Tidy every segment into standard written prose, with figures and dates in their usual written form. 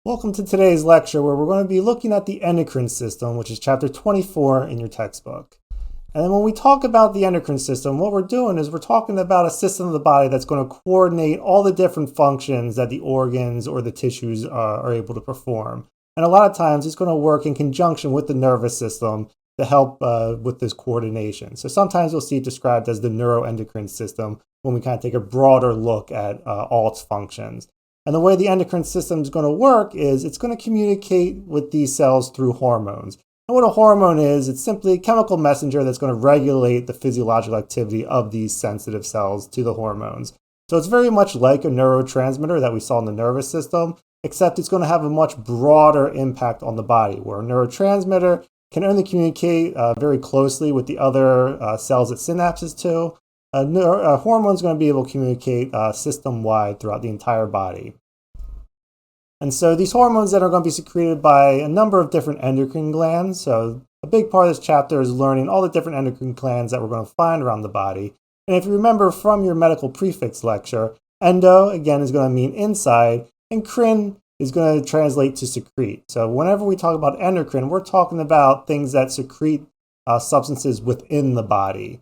Welcome to today's lecture where we're going to be looking at the endocrine system, which is chapter 24 in your textbook. And then when we talk about the endocrine system, what we're doing is we're talking about a system of the body that's going to coordinate all the different functions that the organs or the tissues are able to perform. And a lot of times it's going to work in conjunction with the nervous system to help with this coordination. So sometimes we'll see it described as the neuroendocrine system when we kind of take a broader look at all its functions. And the way the endocrine system is going to work is it's going to communicate with these cells through hormones. And what a hormone is, it's simply a chemical messenger that's going to regulate the physiological activity of these sensitive cells to the hormones. So it's very much like a neurotransmitter that we saw in the nervous system, except it's going to have a much broader impact on the body, where a neurotransmitter can only communicate very closely with the other cells it synapses to. A hormone is going to be able to communicate system-wide throughout the entire body. And so these hormones then are going to be secreted by a number of different endocrine glands. So a big part of this chapter is learning all the different endocrine glands that we're going to find around the body. And if you remember from your medical prefix lecture, endo, again, is going to mean inside, and crine is going to translate to secrete. So whenever we talk about endocrine, we're talking about things that secrete substances within the body.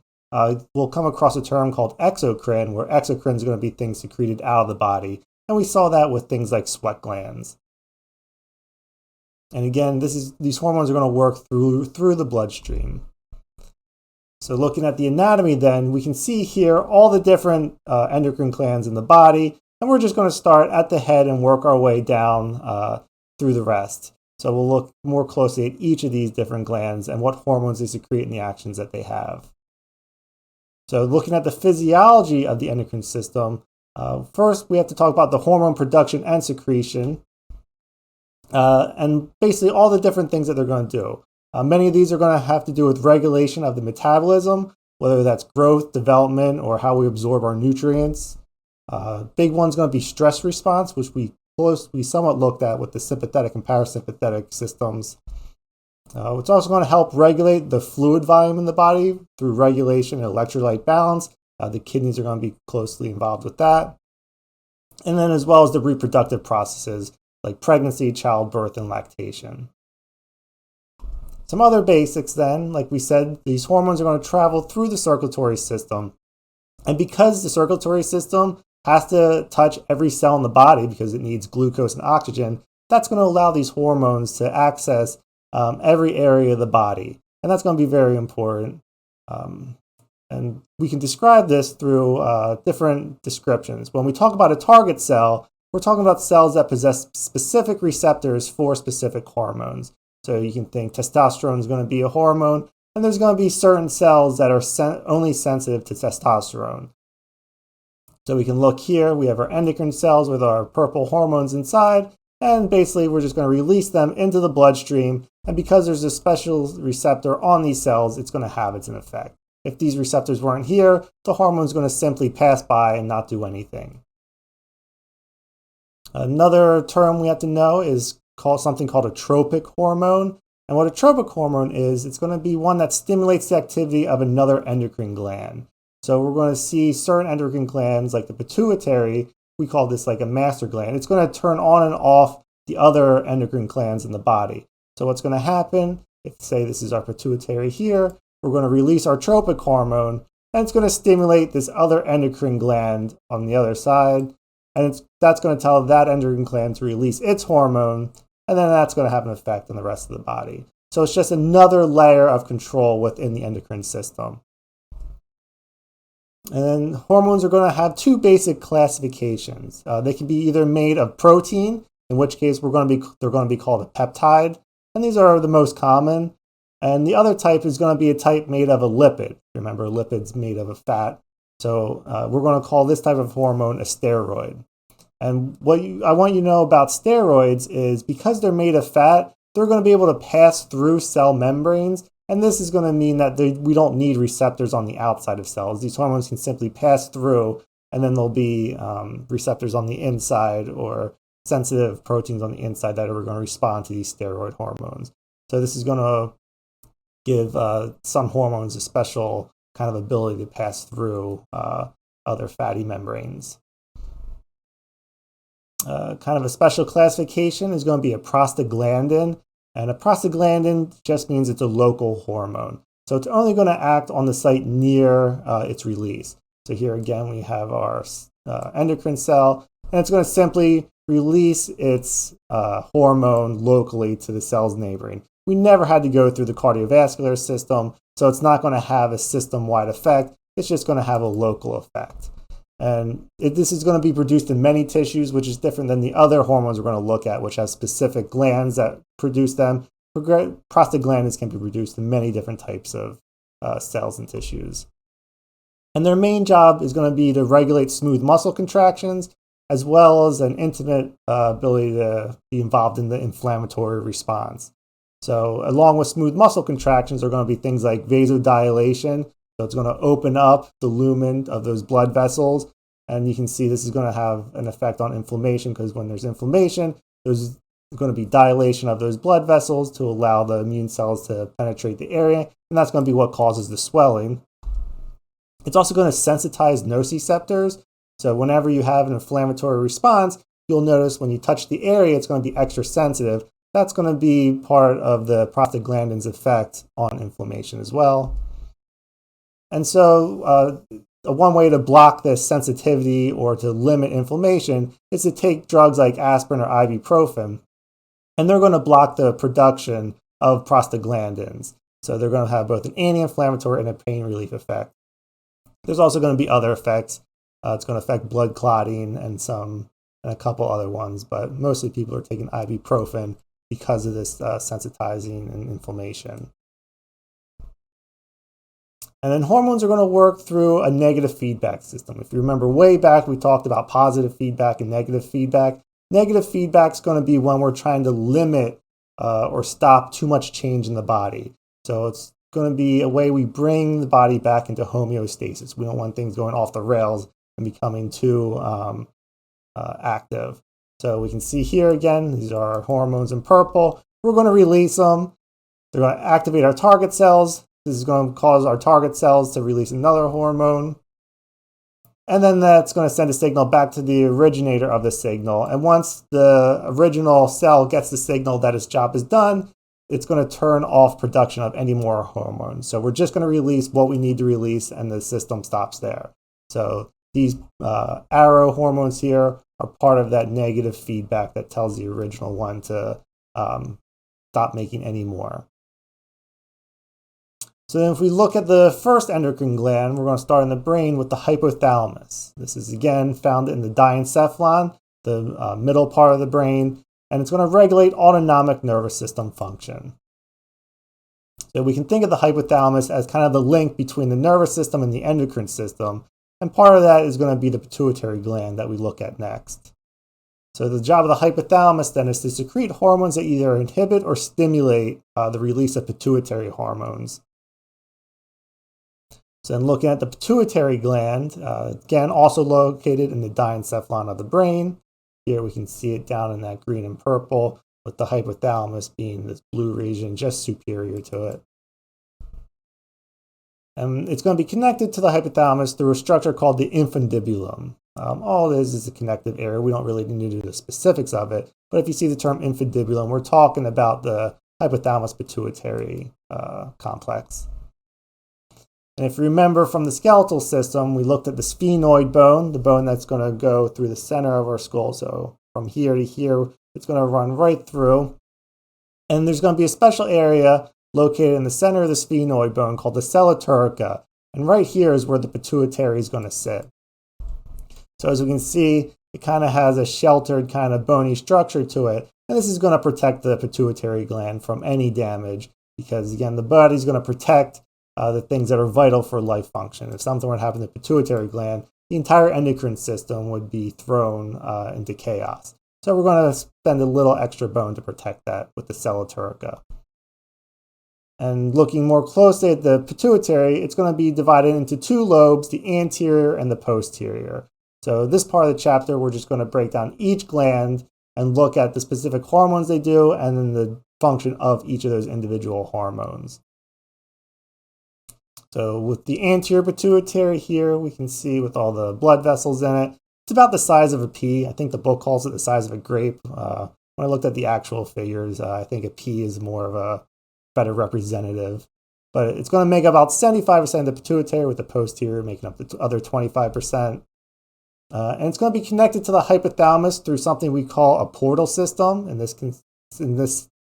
We'll come across a term called exocrine, where exocrine is going to be things secreted out of the body. And we saw that with things like sweat glands. And again, these hormones are going to work through the bloodstream. So looking at the anatomy then, we can see here all the different endocrine glands in the body. And we're just going to start at the head and work our way down through the rest. So we'll look more closely at each of these different glands and what hormones they secrete and the actions that they have. So looking at the physiology of the endocrine system, first we have to talk about the hormone production and secretion, and basically all the different things that they're going to do. Many of these are going to have to do with regulation of the metabolism, whether that's growth, development, or how we absorb our nutrients. Big one's going to be stress response, which we somewhat looked at with the sympathetic and parasympathetic systems. It's also going to help regulate the fluid volume in the body through regulation and electrolyte balance. The kidneys are going to be closely involved with that. And then as well as the reproductive processes like pregnancy, childbirth, and lactation. Some other basics then, like we said, these hormones are going to travel through the circulatory system. And because the circulatory system has to touch every cell in the body because it needs glucose and oxygen, that's going to allow these hormones to access every area of the body. And that's going to be very important. And we can describe this through different descriptions. When we talk about a target cell, we're talking about cells that possess specific receptors for specific hormones. So you can think testosterone is going to be a hormone, and there's going to be certain cells that are only sensitive to testosterone. So we can look here, we have our endocrine cells with our purple hormones inside, and basically we're just going to release them into the bloodstream. And because there's a special receptor on these cells, it's going to have its effect. If these receptors weren't here, the hormone is going to simply pass by and not do anything. Another term we have to know is something called a tropic hormone. And what a tropic hormone is, it's going to be one that stimulates the activity of another endocrine gland. So we're going to see certain endocrine glands like the pituitary, we call this like a master gland. It's going to turn on and off the other endocrine glands in the body. So what's going to happen, if say this is our pituitary here, we're going to release our tropic hormone, and it's going to stimulate this other endocrine gland on the other side, and that's going to tell that endocrine gland to release its hormone, and then that's going to have an effect on the rest of the body. So it's just another layer of control within the endocrine system. And then hormones are going to have two basic classifications. They can be either made of protein, in which case they're going to be called a peptide, and these are the most common. And the other type is going to be a type made of a lipid. Remember, lipids made of a fat. So we're going to call this type of hormone a steroid. And what I want you to know about steroids is because they're made of fat, they're going to be able to pass through cell membranes. And this is going to mean that we don't need receptors on the outside of cells. These hormones can simply pass through, and then there'll be receptors on the inside or sensitive proteins on the inside that are going to respond to these steroid hormones. So this is going to give some hormones a special kind of ability to pass through other fatty membranes. Kind of a special classification is going to be a prostaglandin. And a prostaglandin just means it's a local hormone. So it's only going to act on the site near its release. So here again, we have our endocrine cell, and it's going to simply release its hormone locally to the cells neighboring. We never had to go through the cardiovascular system, so it's not going to have a system-wide effect. It's just going to have a local effect. And this is going to be produced in many tissues, which is different than the other hormones we're going to look at, which have specific glands that produce them. Prostaglandins can be produced in many different types of cells and tissues. And their main job is going to be to regulate smooth muscle contractions, as well as an intimate ability to be involved in the inflammatory response. So along with smooth muscle contractions are going to be things like vasodilation. So it's going to open up the lumen of those blood vessels. And you can see this is going to have an effect on inflammation, because when there's inflammation, there's going to be dilation of those blood vessels to allow the immune cells to penetrate the area. And that's going to be what causes the swelling. It's also going to sensitize nociceptors. So whenever you have an inflammatory response, you'll notice when you touch the area, it's going to be extra sensitive. That's going to be part of the prostaglandin's effect on inflammation as well. And so one way to block this sensitivity or to limit inflammation is to take drugs like aspirin or ibuprofen, and they're going to block the production of prostaglandins. So they're going to have both an anti-inflammatory and a pain relief effect. There's also going to be other effects. It's going to affect blood clotting and a couple other ones, but mostly people are taking ibuprofen because of this sensitizing and inflammation. And then hormones are going to work through a negative feedback system. If you remember way back, we talked about positive feedback and negative feedback. Negative feedback is going to be when we're trying to limit or stop too much change in the body. So it's going to be a way we bring the body back into homeostasis. We don't want things going off the rails and becoming too active. So we can see here again, these are our hormones in purple. We're going to release them. They're going to activate our target cells. This is going to cause our target cells to release another hormone. And then that's going to send a signal back to the originator of the signal. And once the original cell gets the signal that its job is done, it's going to turn off production of any more hormones. So we're just going to release what we need to release, and the system stops there. So these arrow hormones here are part of that negative feedback that tells the original one to stop making any more. So then if we look at the first endocrine gland, we're going to start in the brain with the hypothalamus. This is again found in the diencephalon, the middle part of the brain, and it's going to regulate autonomic nervous system function. So we can think of the hypothalamus as kind of the link between the nervous system and the endocrine system, and part of that is going to be the pituitary gland that we look at next. So the job of the hypothalamus then is to secrete hormones that either inhibit or stimulate the release of pituitary hormones. So then looking at the pituitary gland, again also located in the diencephalon of the brain. Here we can see it down in that green and purple, with the hypothalamus being this blue region just superior to it. And it's going to be connected to the hypothalamus through a structure called the infundibulum. All it is a connective area. We don't really need to do the specifics of it, but if you see the term infundibulum, we're talking about the hypothalamus pituitary complex. And if you remember from the skeletal system, we looked at the sphenoid bone, the bone that's going to go through the center of our skull. So from here to here, it's going to run right through. And there's going to be a special area located in the center of the sphenoid bone called the sella turcica. And right here is where the pituitary is going to sit. So as we can see, it kind of has a sheltered kind of bony structure to it. And this is going to protect the pituitary gland from any damage, because again, the body's going to protect the things that are vital for life function. If something were to happen to the pituitary gland, the entire endocrine system would be thrown into chaos. So we're going to spend a little extra bone to protect that with the sella turcica. And looking more closely at the pituitary, it's going to be divided into two lobes, the anterior and the posterior. So this part of the chapter, we're just going to break down each gland and look at the specific hormones they do and then the function of each of those individual hormones. So with the anterior pituitary here, we can see with all the blood vessels in it, It's about the size of a pea. I think the book calls it the size of a grape. When I looked at the actual figures, I think a pea is more of a better representative. But it's going to make about 75% of the pituitary, with the posterior making up the other 25%. And it's going to be connected to the hypothalamus through something we call a portal system. In this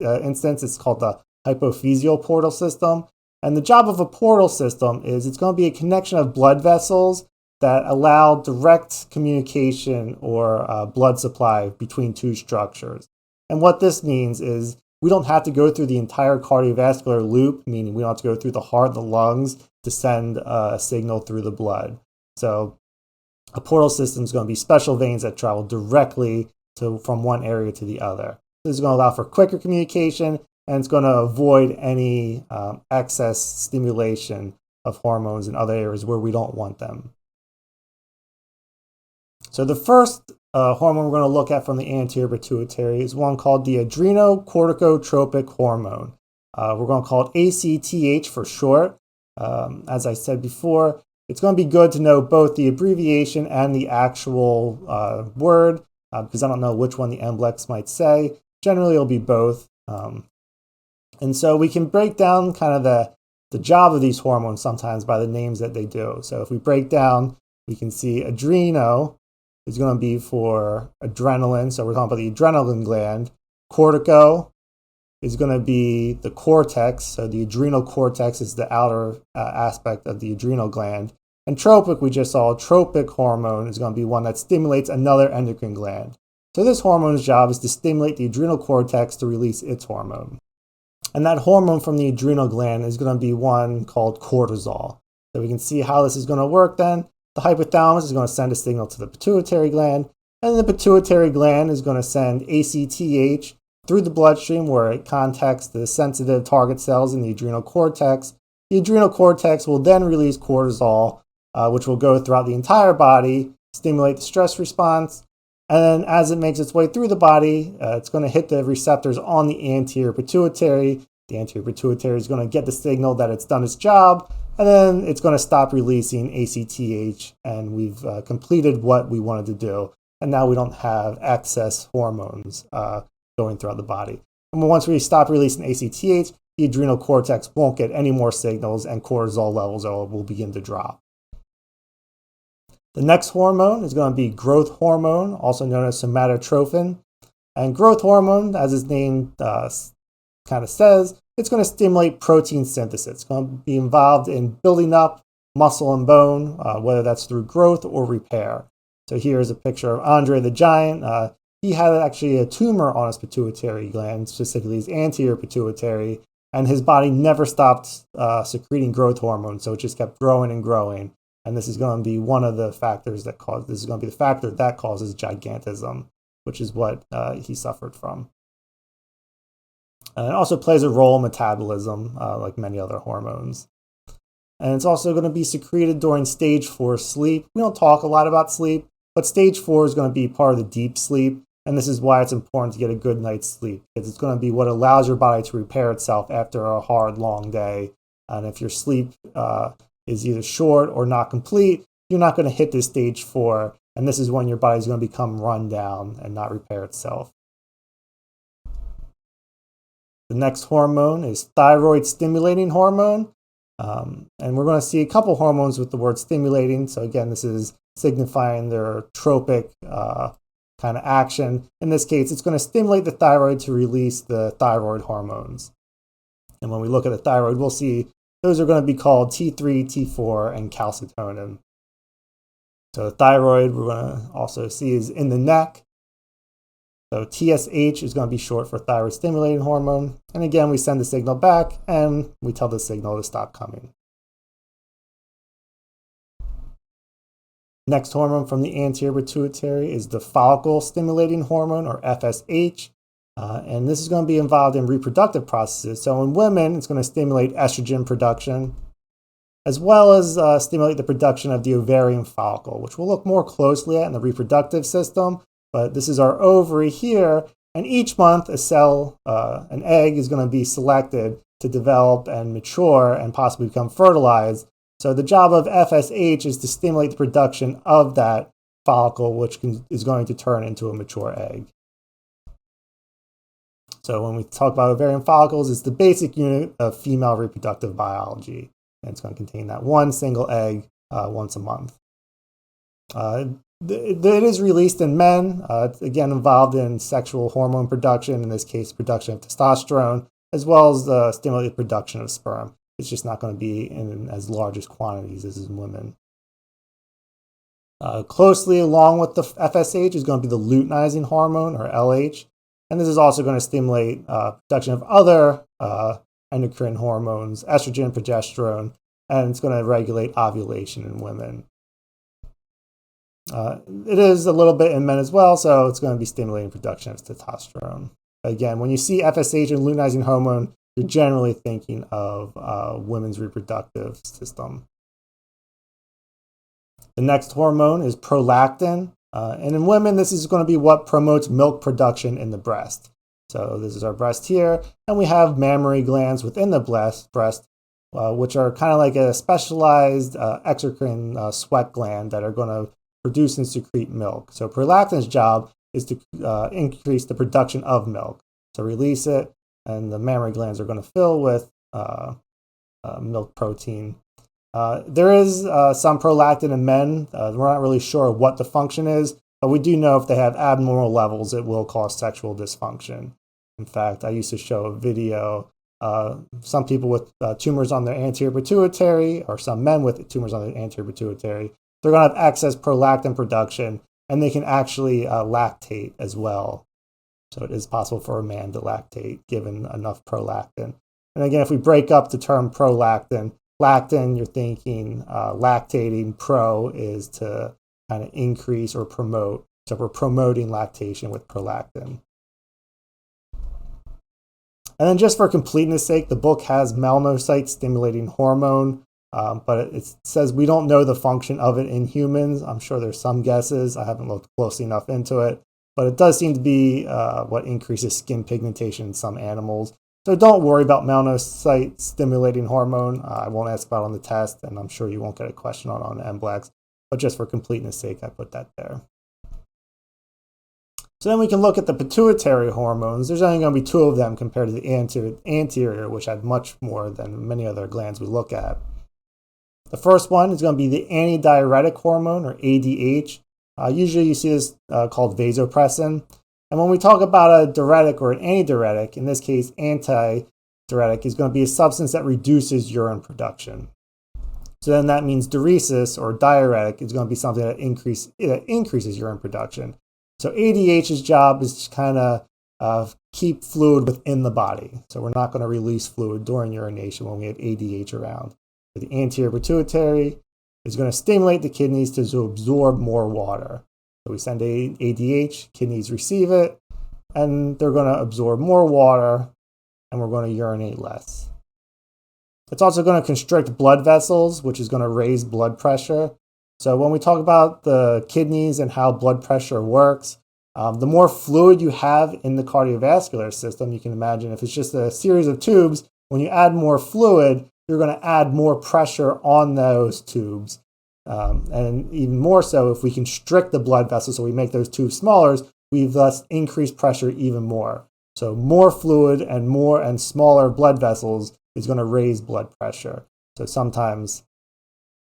instance, it's called the hypophyseal portal system. And the job of a portal system is it's going to be a connection of blood vessels that allow direct communication or blood supply between two structures. And what this means is we don't have to go through the entire cardiovascular loop, meaning we don't have to go through the heart, the lungs, to send a signal through the blood. So a portal system is going to be special veins that travel directly from one area to the other. This is going to allow for quicker communication, and it's going to avoid any excess stimulation of hormones in other areas where we don't want them. So the first hormone we're going to look at from the anterior pituitary is one called the adrenocorticotropic hormone. We're going to call it ACTH for short. As I said before, it's going to be good to know both the abbreviation and the actual word, because I don't know which one the NBLEX might say. Generally, it'll be both. And so we can break down kind of the job of these hormones sometimes by the names that they do. So if we break down, we can see adreno is going to be for adrenaline. So we're talking about the adrenal gland. Cortico is going to be the cortex. So the adrenal cortex is the outer aspect of the adrenal gland. And tropic, we just saw, tropic hormone is going to be one that stimulates another endocrine gland. So this hormone's job is to stimulate the adrenal cortex to release its hormone. And that hormone from the adrenal gland is going to be one called cortisol. So we can see how this is going to work then. The hypothalamus is going to send a signal to the pituitary gland, and the pituitary gland is going to send ACTH through the bloodstream where it contacts the sensitive target cells in the adrenal cortex. The adrenal cortex will then release cortisol, which will go throughout the entire body, stimulate the stress response, and then as it makes its way through the body, it's going to hit the receptors on the anterior pituitary. The anterior pituitary is going to get the signal that it's done its job, and then it's going to stop releasing ACTH, and we've completed what we wanted to do. And now we don't have excess hormones going throughout the body. And once we stop releasing ACTH, the adrenal cortex won't get any more signals, and cortisol levels will begin to drop. The next hormone is going to be growth hormone, also known as somatotrophin. And growth hormone, as its name kind of says, it's going to stimulate protein synthesis. It's going to be involved in building up muscle and bone, whether that's through growth or repair. So here's a picture of Andre the Giant. He had actually a tumor on his pituitary gland, specifically his anterior pituitary, and his body never stopped secreting growth hormone, so it just kept growing and growing. And this is going to be one of the factors that this is going to be the factor that causes gigantism, which is what he suffered from. And it also plays a role in metabolism, like many other hormones. And it's also going to be secreted during stage 4 sleep. We don't talk a lot about sleep, but stage 4 is going to be part of the deep sleep. And this is why it's important to get a good night's sleep, because it's going to be what allows your body to repair itself after a hard, long day. And if your sleep is either short or not complete, you're not going to hit this stage 4. And this is when your body's going to become run down and not repair itself. The next hormone is thyroid stimulating hormone. And we're going to see a couple hormones with the word stimulating. So again, this is signifying their tropic kind of action. In this case, it's going to stimulate the thyroid to release the thyroid hormones. And when we look at the thyroid, we'll see those are going to be called T3, T4, and calcitonin. So the thyroid we're going to also see is in the neck. So TSH is going to be short for thyroid stimulating hormone. And again, we send the signal back and we tell the signal to stop coming. Next hormone from the anterior pituitary is the follicle stimulating hormone, or FSH. And this is going to be involved in reproductive processes. So in women, it's going to stimulate estrogen production, as well as stimulate the production of the ovarian follicle, which we'll look more closely at in the reproductive system. But this is our ovary here, and each month a cell, an egg, is going to be selected to develop and mature and possibly become fertilized. So the job of FSH is to stimulate the production of that follicle, which is going to turn into a mature egg. So when we talk about ovarian follicles, it's the basic unit of female reproductive biology. And it's going to contain that one single egg once a month. It is released in men. It's again involved in sexual hormone production, in this case production of testosterone, as well as the stimulated production of sperm. It's just not going to be in as large as quantities as in women. Closely along with the FSH is going to be the luteinizing hormone, or LH, and this is also going to stimulate production of other endocrine hormones, estrogen, progesterone, and it's going to regulate ovulation in women. It is a little bit in men as well, so it's going to be stimulating production of testosterone. Again, when you see FSH and luteinizing hormone, you're generally thinking of women's reproductive system. The next hormone is prolactin, and in women, this is going to be what promotes milk production in the breast. So this is our breast here, and we have mammary glands within the breast, which are kind of like a specialized exocrine sweat gland that are going to produce and secrete milk. So prolactin's job is to increase the production of milk. So release it, and the mammary glands are going to fill with milk protein. There is some prolactin in men. We're not really sure what the function is, but we do know if they have abnormal levels, it will cause sexual dysfunction. In fact, I used to show a video, some people with tumors on their anterior pituitary, or some men with tumors on their anterior pituitary, they're going to have excess prolactin production, and they can actually lactate as well. So it is possible for a man to lactate given enough prolactin. And again, if we break up the term prolactin, lactin, you're thinking lactating. Pro is to kind of increase or promote. So we're promoting lactation with prolactin. And then just for completeness sake, the book has melanocyte stimulating hormone, but it says we don't know the function of it in humans. I'm sure there's some guesses. I haven't looked closely enough into it, but it does seem to be what increases skin pigmentation in some animals. So don't worry about melanocyte stimulating hormone. I won't ask about it on the test, and I'm sure you won't get a question on MBLEX, but just for completeness sake, I put that there. So then we can look at the pituitary hormones. There's only going to be 2 of them compared to the anterior, which had much more than many other glands we look at. The first one is going to be the antidiuretic hormone, or ADH. Usually you see this called vasopressin. And when we talk about a diuretic or an antidiuretic, in this case antidiuretic, is going to be a substance that reduces urine production. So then that means diuresis or diuretic is going to be something that increases urine production. So ADH's job is to kind of keep fluid within the body. So we're not going to release fluid during urination when we have ADH around. So the anterior pituitary is going to stimulate the kidneys to absorb more water. So we send ADH, kidneys receive it, and they're going to absorb more water, and we're going to urinate less. It's also going to constrict blood vessels, which is going to raise blood pressure. So when we talk about the kidneys and how blood pressure works, the more fluid you have in the cardiovascular system, you can imagine if it's just a series of tubes, when you add more fluid, you're going to add more pressure on those tubes. And even more so, if we constrict the blood vessels, so we make those tubes smaller, we thus increase pressure even more. So more fluid and smaller blood vessels is going to raise blood pressure. So sometimes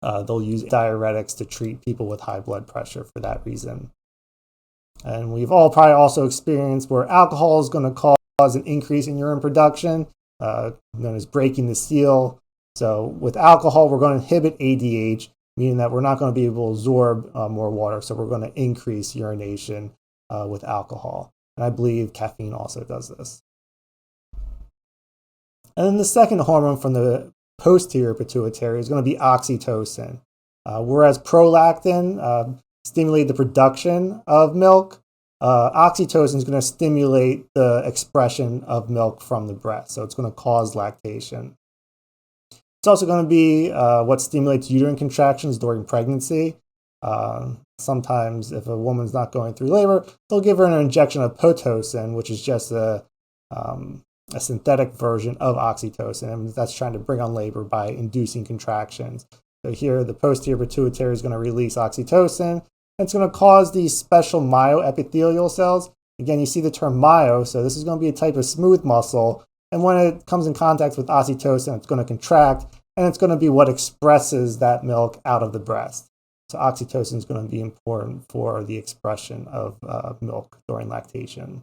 they'll use diuretics to treat people with high blood pressure for that reason. And we've all probably also experienced where alcohol is going to cause an increase in urine production, known as breaking the seal. So with alcohol, we're going to inhibit ADH, meaning that we're not going to be able to absorb more water, so we're going to increase urination with alcohol. And I believe caffeine also does this. And then the second hormone from the posterior pituitary is going to be oxytocin. Whereas prolactin stimulates the production of milk, oxytocin is going to stimulate the expression of milk from the breast, so it's going to cause lactation. It's also going to be what stimulates uterine contractions during pregnancy. Sometimes if a woman's not going through labor, they'll give her an injection of Pitocin, which is just a synthetic version of oxytocin, and that's trying to bring on labor by inducing contractions. So here, the posterior pituitary is going to release oxytocin, and it's going to cause these special myoepithelial cells. Again, you see the term myo, so this is going to be a type of smooth muscle, and when it comes in contact with oxytocin, it's going to contract, and it's going to be what expresses that milk out of the breast. So oxytocin is going to be important for the expression of milk during lactation.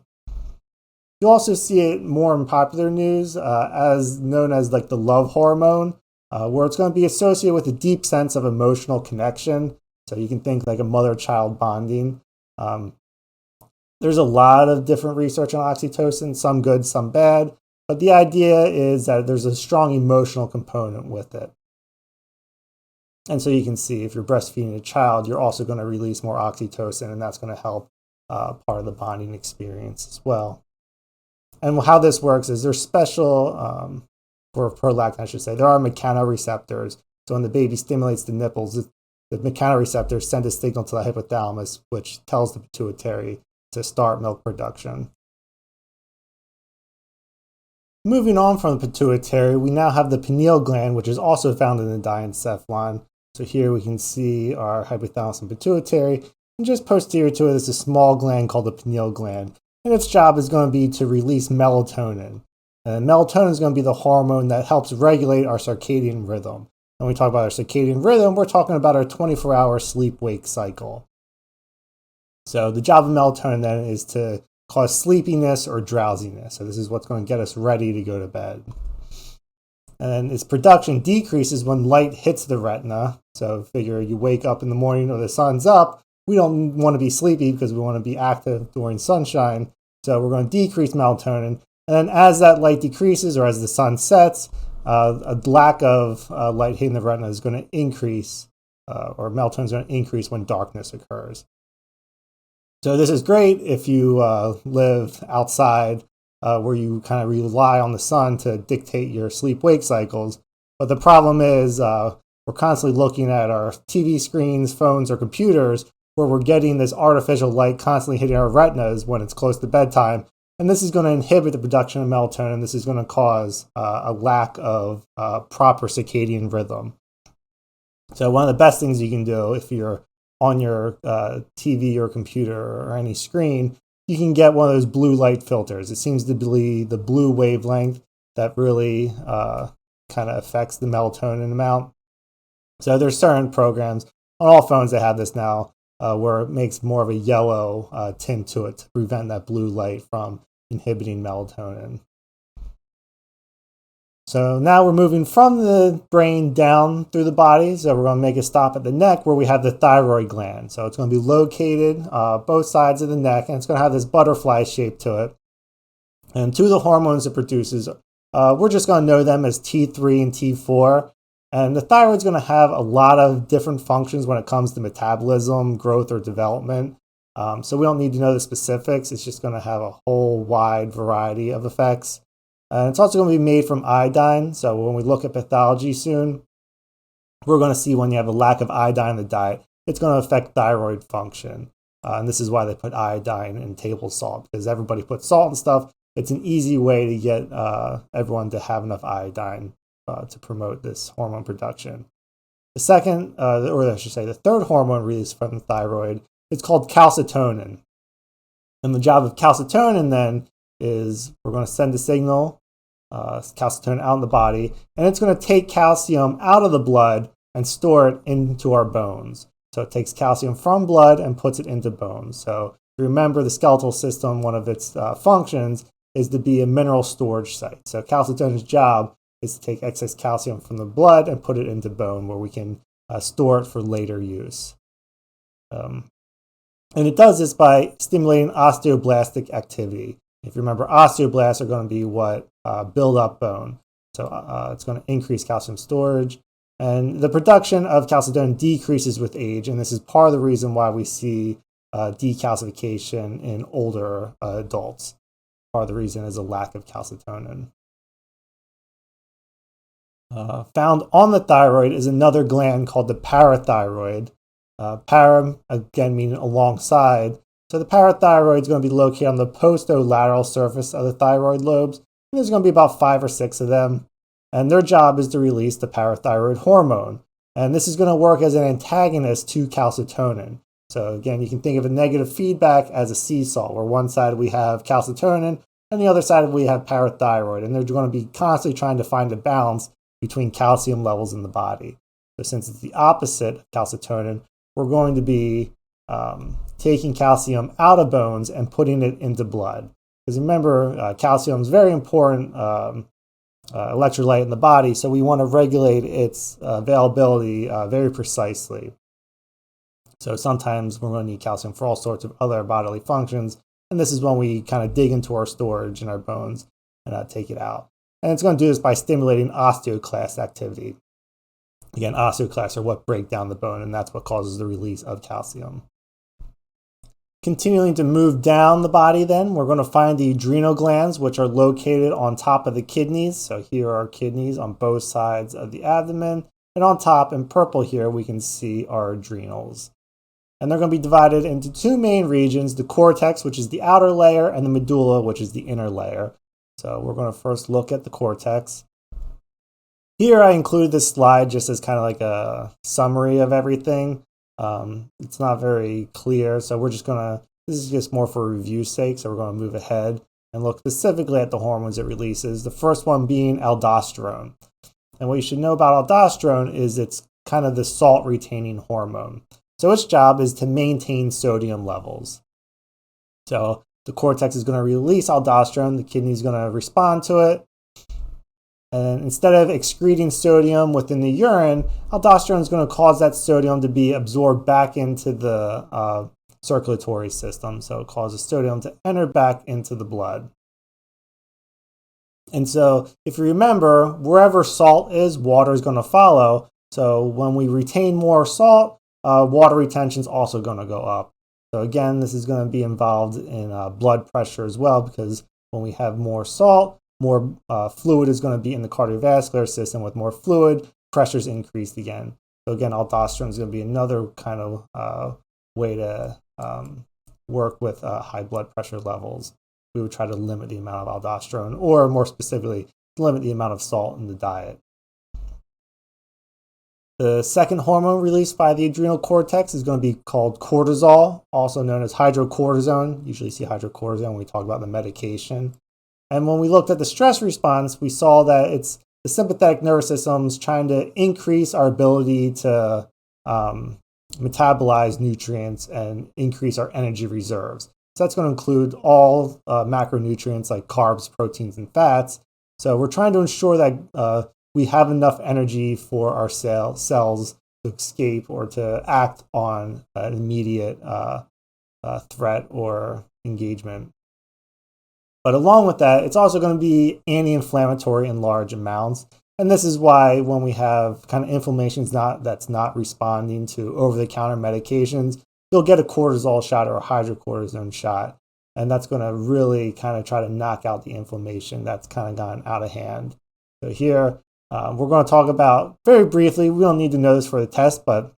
You also see it more in popular news as known as like the love hormone, where it's going to be associated with a deep sense of emotional connection. So you can think like a mother-child bonding. There's a lot of different research on oxytocin, some good, some bad, but the idea is that there's a strong emotional component with it. And so you can see if you're breastfeeding a child, you're also going to release more oxytocin, and that's going to help part of the bonding experience as well. And how this works is there's special, for prolactin, I should say, there are mechanoreceptors. So when the baby stimulates the nipples, the mechanoreceptors send a signal to the hypothalamus, which tells the pituitary to start milk production. Moving on from the pituitary, we now have the pineal gland, which is also found in the diencephalon. So here we can see our hypothalamus and pituitary, and just posterior to it is a small gland called the pineal gland. And its job is going to be to release melatonin. And melatonin is going to be the hormone that helps regulate our circadian rhythm. When we talk about our circadian rhythm, we're talking about our 24-hour sleep-wake cycle. So the job of melatonin then is to cause sleepiness or drowsiness. So this is what's going to get us ready to go to bed. And its production decreases when light hits the retina. So figure you wake up in the morning or the sun's up. We don't want to be sleepy because we want to be active during sunshine. So we're going to decrease melatonin. And then as that light decreases or as the sun sets, a lack of light hitting the retina is going to increase, or melatonin is going to increase when darkness occurs. So this is great if you live outside where you kind of rely on the sun to dictate your sleep-wake cycles. But the problem is we're constantly looking at our TV screens, phones, or computers where we're getting this artificial light constantly hitting our retinas when it's close to bedtime. And this is going to inhibit the production of melatonin. This is going to cause a lack of proper circadian rhythm. So one of the best things you can do if you're on your TV or computer or any screen, you can get one of those blue light filters. It seems to be the blue wavelength that really kind of affects the melatonin amount. So there's certain programs on all phones that have this now where it makes more of a yellow tint to it to prevent that blue light from inhibiting melatonin. So now we're moving from the brain down through the body. So we're going to make a stop at the neck where we have the thyroid gland. So it's going to be located both sides of the neck, and it's going to have this butterfly shape to it. And two of the hormones it produces, we're just going to know them as T3 and T4. And the thyroid is going to have a lot of different functions when it comes to metabolism, growth, or development. So we don't need to know the specifics. It's just going to have a whole wide variety of effects. And it's also going to be made from iodine. So when we look at pathology soon, we're going to see when you have a lack of iodine in the diet, it's going to affect thyroid function. And this is why they put iodine in table salt, because everybody puts salt and stuff. It's an easy way to get everyone to have enough iodine to promote this hormone production. The second, or I should say the third hormone released from the thyroid is called calcitonin. And the job of calcitonin then is we're going to send a signal, calcitonin out in the body, and it's going to take calcium out of the blood and store it into our bones. So it takes calcium from blood and puts it into bones. So remember the skeletal system, one of its functions is to be a mineral storage site. So calcitonin's job is to take excess calcium from the blood and put it into bone where we can store it for later use. And it does this by stimulating osteoblastic activity. If you remember, osteoblasts are going to be what build up bone. So it's going to increase calcium storage. And the production of calcitonin decreases with age. And this is part of the reason why we see decalcification in older adults. Part of the reason is a lack of calcitonin. Found on the thyroid is another gland called the parathyroid. Para, again, meaning alongside. So the parathyroid is going to be located on the postolateral surface of the thyroid lobes. And there's going to be about 5 or 6 of them. And their job is to release the parathyroid hormone. And this is going to work as an antagonist to calcitonin. So So again, you can think of a negative feedback as a seesaw, where one side we have calcitonin and the other side we have parathyroid, and they're going to be constantly trying to find a balance between calcium levels in the body. So since it's the opposite of calcitonin, we're going to be taking calcium out of bones and putting it into blood. Because remember, calcium is very important electrolyte in the body, so we want to regulate its availability very precisely. So sometimes we're going to need calcium for all sorts of other bodily functions, and this is when we kind of dig into our storage in our bones and take it out. And it's going to do this by stimulating osteoclast activity. Again, osteoclasts are what break down the bone, and that's what causes the release of calcium. Continuing to move down the body then, we're going to find the adrenal glands, which are located on top of the kidneys. So here are kidneys on both sides of the abdomen. And on top in purple here, we can see our adrenals. And they're going to be divided into two main regions, the cortex, which is the outer layer, and the medulla, which is the inner layer. So we're going to first look at the cortex. Here I included this slide just as kind of like a summary of everything. It's not very clear, so we're just gonna, this is just more for review's sake, so we're gonna move ahead and look specifically at the hormones it releases. The first one being aldosterone. And what you should know about aldosterone is it's kind of the salt retaining hormone. So its job is to maintain sodium levels. So the cortex is going to release aldosterone, the kidney is going to respond to it. And instead of excreting sodium within the urine, aldosterone is going to cause that sodium to be absorbed back into the circulatory system. So it causes sodium to enter back into the blood. And so if you remember, wherever salt is, water is going to follow. So when we retain more salt, water retention is also going to go up. So again, this is going to be involved in blood pressure as well, because when we have more salt, more fluid is going to be in the cardiovascular system. With more fluid, pressure is increased again. So again, aldosterone is going to be another kind of way to work with high blood pressure levels. We would try to limit the amount of aldosterone, or more specifically, limit the amount of salt in the diet. The second hormone released by the adrenal cortex is going to be called cortisol, also known as hydrocortisone. Usually see hydrocortisone when we talk about the medication. And when we looked at the stress response, we saw that it's the sympathetic nervous system's trying to increase our ability to metabolize nutrients and increase our energy reserves. So that's going to include all macronutrients like carbs, proteins, and fats. So we're trying to ensure that we have enough energy for our cells to escape or to act on an immediate threat or engagement. But along with that, it's also going to be anti-inflammatory in large amounts. And this is why when we have kind of inflammation that's not responding to over-the-counter medications, you'll get a cortisol shot or a hydrocortisone shot. And that's going to really kind of try to knock out the inflammation that's kind of gone out of hand. So here, we're going to talk about, very briefly, we don't need to know this for the test, but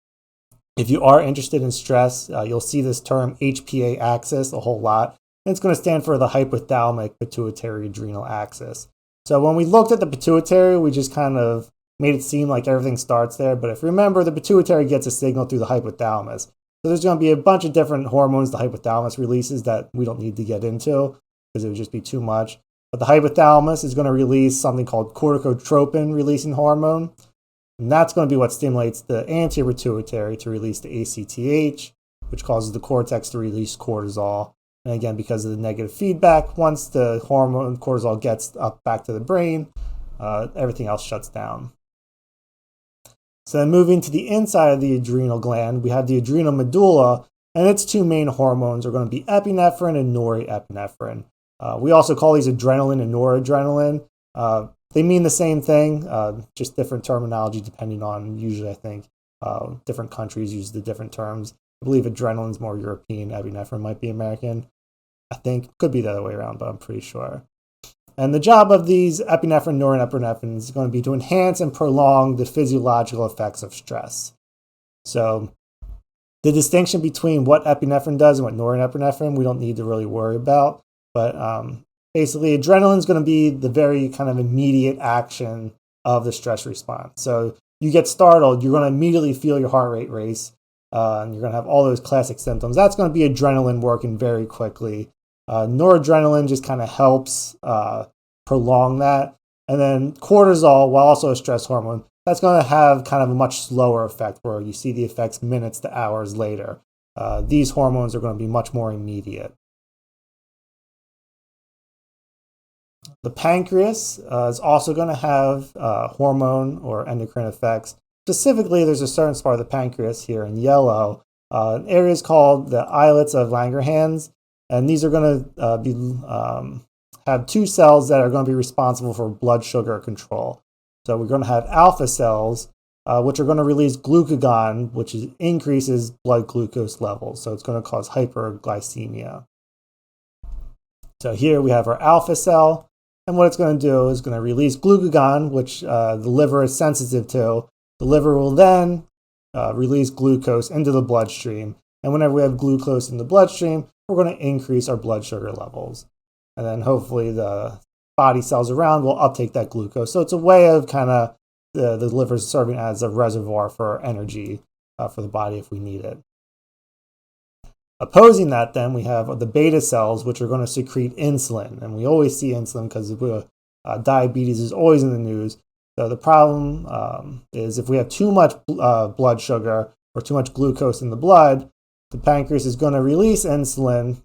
if you are interested in stress, you'll see this term HPA axis a whole lot. And it's going to stand for the hypothalamic pituitary adrenal axis. So when we looked at the pituitary, we just kind of made it seem like everything starts there. But if you remember, the pituitary gets a signal through the hypothalamus. So there's going to be a bunch of different hormones the hypothalamus releases that we don't need to get into because it would just be too much. But the hypothalamus is going to release something called corticotropin releasing hormone. And that's going to be what stimulates the anterior pituitary to release the ACTH, which causes the cortex to release cortisol. And again, because of the negative feedback, once the hormone cortisol gets up back to the brain, everything else shuts down. So then moving to the inside of the adrenal gland, we have the adrenal medulla, and its two main hormones are going to be epinephrine and norepinephrine. We also call these adrenaline and noradrenaline. They mean the same thing, just different terminology depending on, usually I think, different countries use the different terms. I believe adrenaline is more European, epinephrine might be American. I think, could be the other way around, but I'm pretty sure. And the job of these epinephrine, norepinephrine is going to be to enhance and prolong the physiological effects of stress. So the distinction between what epinephrine does and what norepinephrine, we don't need to really worry about. But basically, adrenaline is going to be the very kind of immediate action of the stress response. So you get startled, you're going to immediately feel your heart rate race. and you're going to have all those classic symptoms. That's going to be adrenaline working very quickly. Noradrenaline just kind of helps prolong that. And then cortisol, while also a stress hormone, that's going to have kind of a much slower effect where you see the effects minutes to hours later. These hormones are going to be much more immediate. The pancreas is also going to have hormone or endocrine effects. Specifically, there's a certain part of the pancreas here in yellow, areas called the islets of Langerhans, and these are going to have two cells that are going to be responsible for blood sugar control. So we're going to have alpha cells, which are going to release glucagon, which increases blood glucose levels. So it's going to cause hyperglycemia. So here we have our alpha cell, and what it's going to do is going to release glucagon, which the liver is sensitive to. The liver will then release glucose into the bloodstream, and whenever we have glucose in the bloodstream, we're going to increase our blood sugar levels. And then hopefully the body cells around will uptake that glucose. So it's a way of kind of the liver serving as a reservoir for energy for the body if we need it. Opposing that, then, we have the beta cells, which are going to secrete insulin. And we always see insulin because diabetes is always in the news. So the problem is if we have too much blood sugar or too much glucose in the blood, the pancreas is going to release insulin.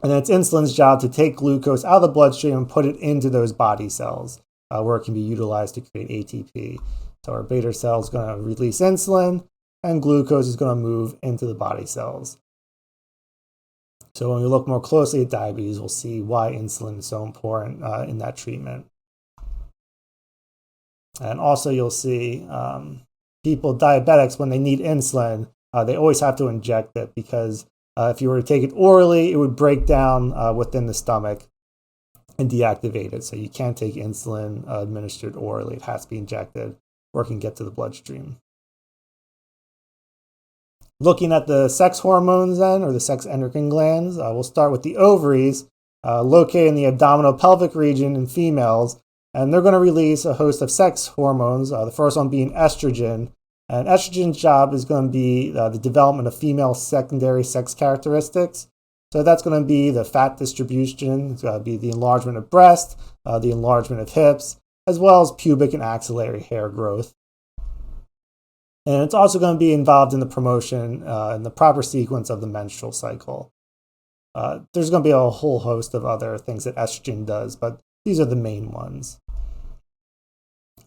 And then it's insulin's job to take glucose out of the bloodstream and put it into those body cells where it can be utilized to create ATP. So our beta cell is going to release insulin, and glucose is going to move into the body cells. So when we look more closely at diabetes, we'll see why insulin is so important in that treatment. And also you'll see diabetics, when they need insulin, they always have to inject it because if you were to take it orally, it would break down within the stomach and deactivate it. So you can't take insulin administered orally. It has to be injected or it can get to the bloodstream. Looking at the sex hormones then, or the sex endocrine glands, we'll start with the ovaries, located in the abdominal pelvic region in females. And they're going to release a host of sex hormones, the first one being estrogen. And estrogen's job is going to be the development of female secondary sex characteristics. So that's going to be the fat distribution, it's going to be the enlargement of breast, the enlargement of hips, as well as pubic and axillary hair growth. And it's also going to be involved in the promotion and the proper sequence of the menstrual cycle. There's going to be a whole host of other things that estrogen does, but these are the main ones.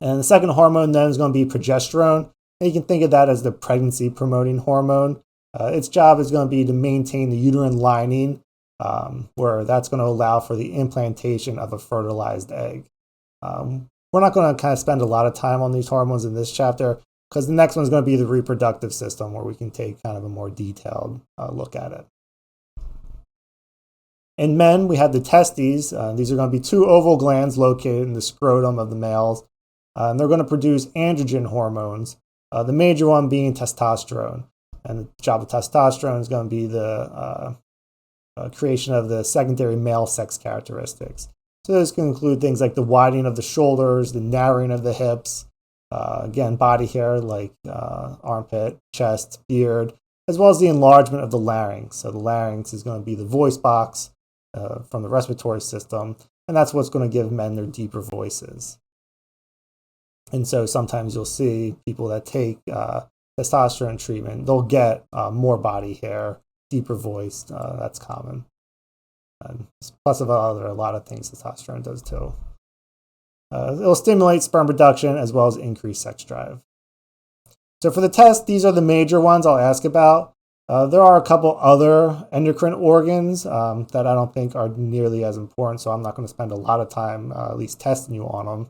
And the second hormone then is going to be progesterone. And you can think of that as the pregnancy-promoting hormone. Its job is going to be to maintain the uterine lining, where that's going to allow for the implantation of a fertilized egg. We're not going to kind of spend a lot of time on these hormones in this chapter, because the next one is going to be the reproductive system, where we can take kind of a more detailed look at it. In men, we have the testes. These are going to be two oval glands located in the scrotum of the males, and they're going to produce androgen hormones, the major one being testosterone. And the job of testosterone is going to be the creation of the secondary male sex characteristics. So this can include things like the widening of the shoulders, the narrowing of the hips, again, body hair like armpit, chest, beard, as well as the enlargement of the larynx. So the larynx is going to be the voice box from the respiratory system, and that's what's going to give men their deeper voices. And so sometimes you'll see people that take testosterone treatment, they'll get more body hair, deeper voice. That's common. And plus of a lot of things testosterone does too. It'll stimulate sperm production as well as increase sex drive. So for the test, these are the major ones I'll ask about. There are a couple other endocrine organs that I don't think are nearly as important, so I'm not going to spend a lot of time at least testing you on them.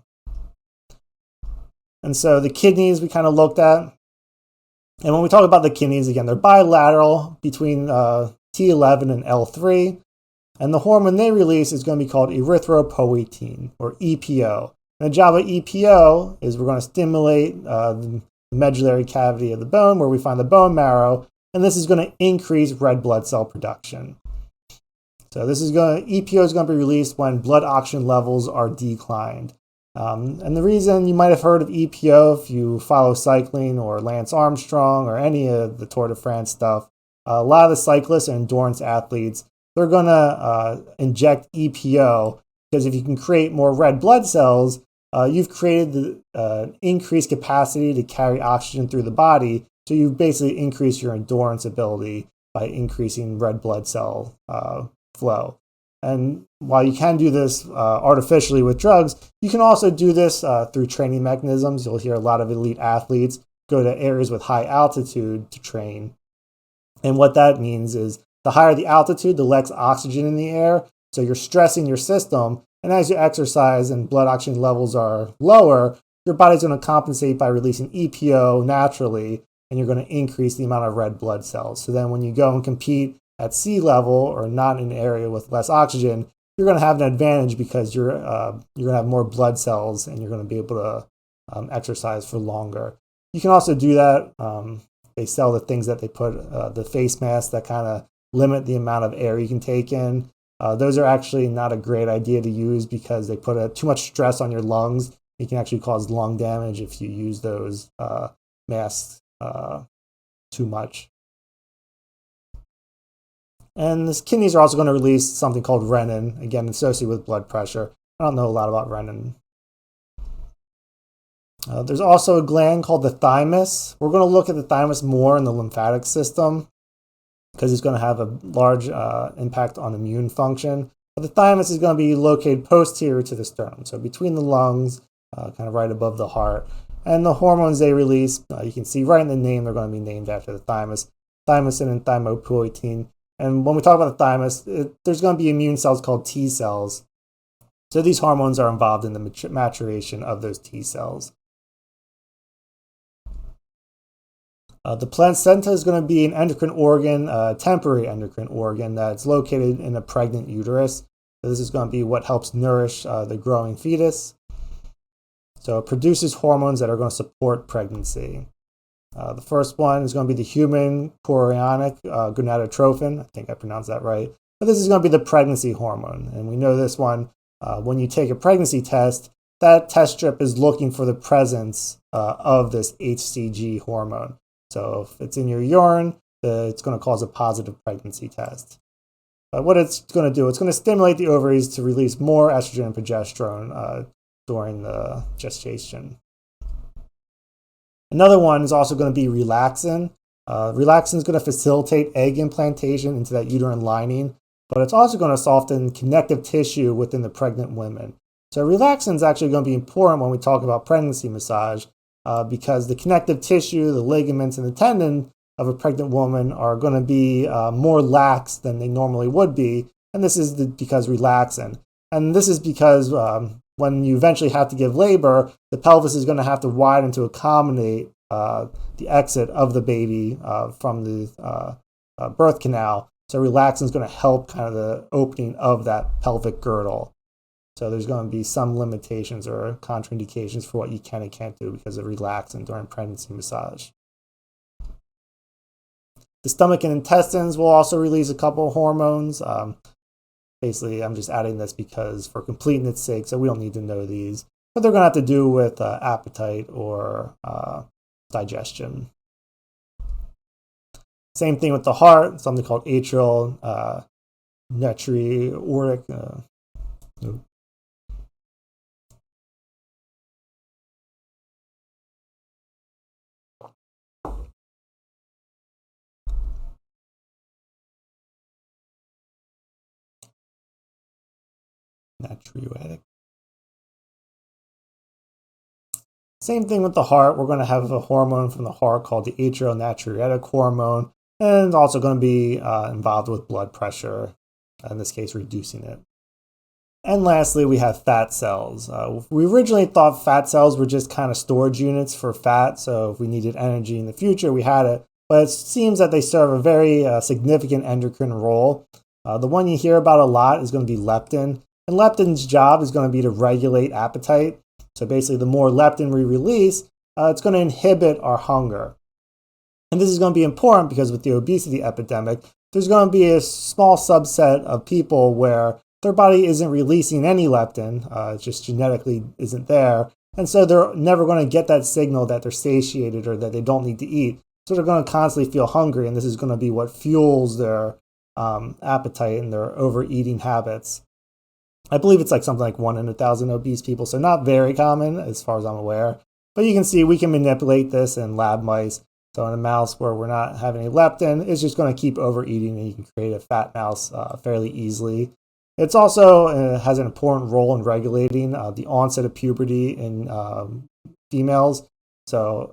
And so the kidneys we kind of looked at. And when we talk about the kidneys, again, they're bilateral between T11 and L3. And the hormone they release is going to be called erythropoietin, or EPO. And the job of EPO is we're going to stimulate the medullary cavity of the bone, where we find the bone marrow, and this is going to increase red blood cell production. So EPO is going to be released when blood oxygen levels are declined. And the reason you might have heard of EPO if you follow cycling or Lance Armstrong or any of the Tour de France stuff, a lot of the cyclists and endurance athletes, they're going to inject EPO because if you can create more red blood cells, you've created the increased capacity to carry oxygen through the body. So you've basically increased your endurance ability by increasing red blood cell flow. And while you can do this artificially with drugs, you can also do this through training mechanisms. You'll hear a lot of elite athletes go to areas with high altitude to train. And what that means is the higher the altitude, the less oxygen in the air. So you're stressing your system. And as you exercise and blood oxygen levels are lower, your body's going to compensate by releasing EPO naturally, and you're going to increase the amount of red blood cells. So then when you go and compete at sea level or not in an area with less oxygen, you're going to have an advantage because you're going to have more blood cells and you're going to be able to exercise for longer. You can also do that. They sell the things that they put, the face masks that kind of limit the amount of air you can take in. Those are actually not a great idea to use because they put too much stress on your lungs. It can actually cause lung damage if you use those masks too much. And the kidneys are also going to release something called renin, again, associated with blood pressure. I don't know a lot about renin. There's also a gland called the thymus. We're going to look at the thymus more in the lymphatic system because it's going to have a large impact on immune function. But the thymus is going to be located posterior to the sternum, so between the lungs, kind of right above the heart. And the hormones they release, you can see right in the name, they're going to be named after the thymus, thymosin and thymopoietin. And when we talk about the thymus, there's going to be immune cells called T cells. So these hormones are involved in the maturation of those T cells. The placenta is going to be an endocrine organ, temporary endocrine organ that's located in a pregnant uterus. So this is going to be what helps nourish the growing fetus. So it produces hormones that are going to support pregnancy. The first one is going to be the human chorionic gonadotrophin. I think I pronounced that right. But this is going to be the pregnancy hormone. And we know this one, when you take a pregnancy test, that test strip is looking for the presence of this HCG hormone. So if it's in your urine, it's going to cause a positive pregnancy test. But what it's going to do, it's going to stimulate the ovaries to release more estrogen and progesterone during the gestation. Another one is also going to be relaxin. Relaxin is going to facilitate egg implantation into that uterine lining, but it's also going to soften connective tissue within the pregnant women. So relaxin is actually going to be important when we talk about pregnancy massage because the connective tissue, the ligaments, and the tendon of a pregnant woman are going to be more lax than they normally would be, and this is because relaxin. And this is because when you eventually have to give labor, the pelvis is going to have to widen to accommodate the exit of the baby from the birth canal. So relaxin is going to help kind of the opening of that pelvic girdle. So there's going to be some limitations or contraindications for what you can and can't do because of relaxin during pregnancy massage. The stomach and intestines will also release a couple of hormones. Basically, I'm just adding this because for completeness sake, so we don't need to know these. But they're going to have to do with appetite or digestion. Same thing with the heart, something called atrial natriuretic. Natriuretic. Same thing with the heart. We're going to have a hormone from the heart called the atrial natriuretic hormone, and also going to be involved with blood pressure, in this case reducing it. And lastly, we have fat cells. We originally thought fat cells were just kind of storage units for fat, so if we needed energy in the future, we had it. But it seems that they serve a very significant endocrine role. The one you hear about a lot is going to be leptin. And leptin's job is going to be to regulate appetite. So basically, the more leptin we release, it's going to inhibit our hunger. And this is going to be important because with the obesity epidemic, there's going to be a small subset of people where their body isn't releasing any leptin, it just genetically isn't there. And so they're never going to get that signal that they're satiated or that they don't need to eat. So they're going to constantly feel hungry, and this is going to be what fuels their appetite and their overeating habits. I believe it's like something like 1 in 1,000 obese people, so not very common as far as I'm aware. But you can see we can manipulate this in lab mice. So in a mouse where we're not having any leptin, it's just going to keep overeating, and you can create a fat mouse fairly easily. It's also has an important role in regulating the onset of puberty in females. So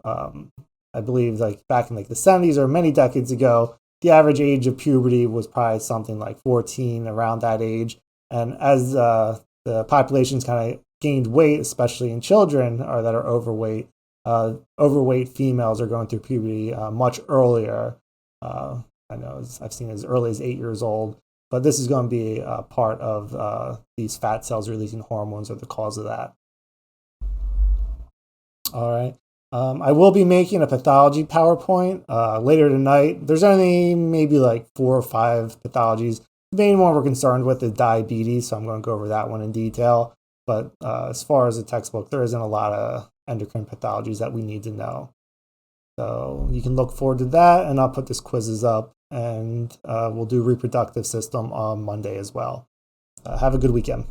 I believe like back in like the 70s or many decades ago, the average age of puberty was probably something like 14, around that age. And as the populations kind of gained weight, especially in children that are overweight, overweight females are going through puberty much earlier. I know I've seen as early as 8 years old, but this is going to be a part of these fat cells releasing hormones are the cause of that. All right. I will be making a pathology PowerPoint later tonight. There's only maybe like 4 or 5 pathologies. The main one we're concerned with is diabetes, so I'm going to go over that one in detail. But as far as the textbook, there isn't a lot of endocrine pathologies that we need to know. So you can look forward to that, and I'll put this quizzes up, and we'll do reproductive system on Monday as well. Have a good weekend.